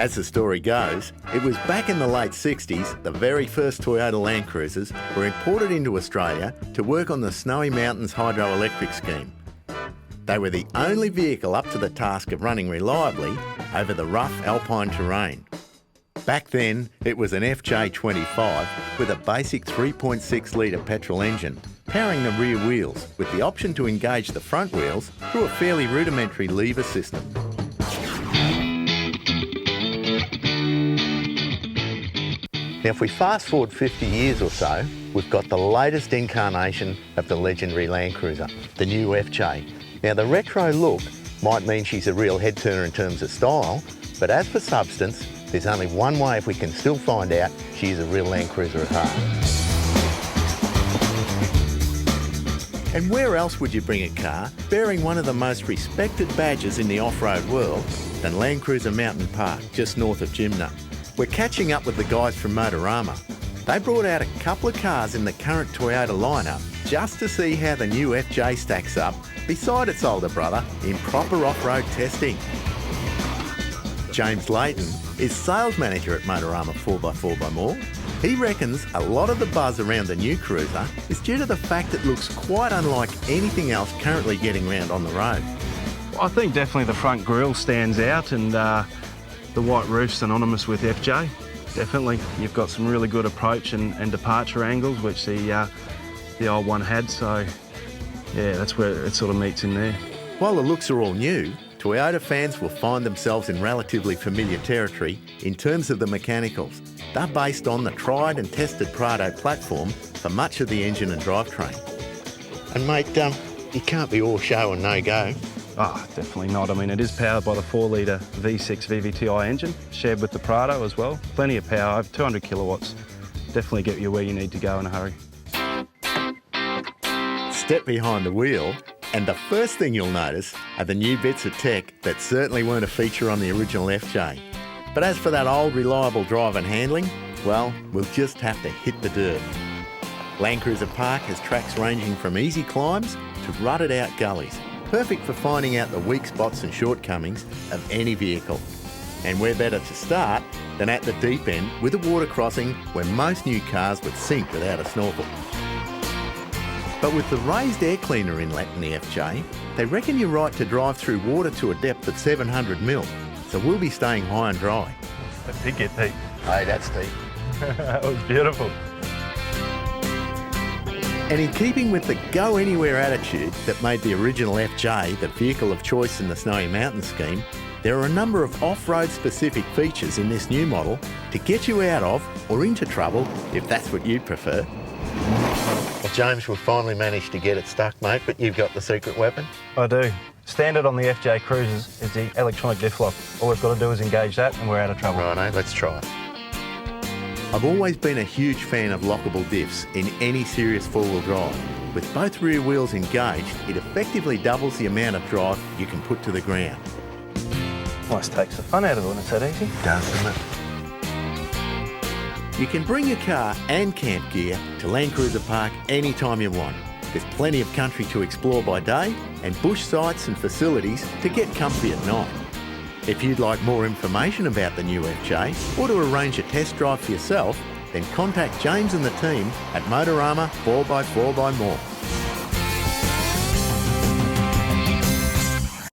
As the story goes, it was back in the late 60s the very first Toyota Land Cruisers were imported into Australia to work on the Snowy Mountains hydroelectric scheme. They were the only vehicle up to the task of running reliably over the rough alpine terrain. Back then, it was an FJ25 with a basic 3.6 litre petrol engine, powering the rear wheels, with the option to engage the front wheels through a fairly rudimentary lever system. Now, if we fast forward 50 years or so, we've got the latest incarnation of the legendary Land Cruiser, the new FJ. Now, the retro look might mean she's a real head-turner in terms of style, but as for substance, there's only one way if we can still find out she is a real Land Cruiser at heart. And where else would you bring a car bearing one of the most respected badges in the off-road world than Land Cruiser Mountain Park, just north of Jimna? We're catching up with the guys from Motorama. They brought out a couple of cars in the current Toyota lineup just to see how the new FJ stacks up beside its older brother in proper off-road testing. James Layton is sales manager at Motorama 4x4x He reckons a lot of the buzz around the new Cruiser is due to the fact it looks quite unlike anything else currently getting around on the road. Well, I think definitely the front grille stands out, and the white roof's synonymous with FJ. Definitely, you've got some really good approach and departure angles, which the old one had, so yeah, that's where it sort of meets in there. While the looks are all new, Toyota fans will find themselves in relatively familiar territory in terms of the mechanicals. They're based on the tried and tested Prado platform for much of the engine and drivetrain. And mate, you can't be all show and no go. Oh, definitely not. I mean, it is powered by the 4-litre V6 VVTi engine, shared with the Prado as well. Plenty of power, over 200 kilowatts. Definitely get you where you need to go in a hurry. Step behind the wheel, and the first thing you'll notice are the new bits of tech that certainly weren't a feature on the original FJ. But as for that old reliable drive and handling, well, we'll just have to hit the dirt. Land Cruiser Park has tracks ranging from easy climbs to rutted out gullies, perfect for finding out the weak spots and shortcomings of any vehicle. And where better to start than at the deep end with a water crossing where most new cars would sink without a snorkel. But with the raised air cleaner inlet in the FJ, they reckon you're right to drive through water to a depth of 700 mil, so we'll be staying high and dry. That did get deep. Hey, that's deep. That was beautiful. And in keeping with the go-anywhere attitude that made the original FJ the vehicle of choice in the Snowy Mountains scheme, there are a number of off-road specific features in this new model to get you out of or into trouble, if that's what you'd prefer. Well, James, we've finally managed to get it stuck, mate, but you've got the secret weapon? I do. Standard on the FJCruisers is the electronic diff lock. All we've got to do is engage that and we're out of trouble. Righto, let's try it. I've always been a huge fan of lockable diffs in any serious four-wheel drive. With both rear wheels engaged, it effectively doubles the amount of drive you can put to the ground. Almost takes the fun out of it when it's that easy. Doesn't it? You can bring your car and camp gear to Land Cruiser Park anytime you want. There's plenty of country to explore by day and bush sites and facilities to get comfy at night. If you'd like more information about the new FJ or to arrange a test drive for yourself, then contact James and the team at Motorama 4x4x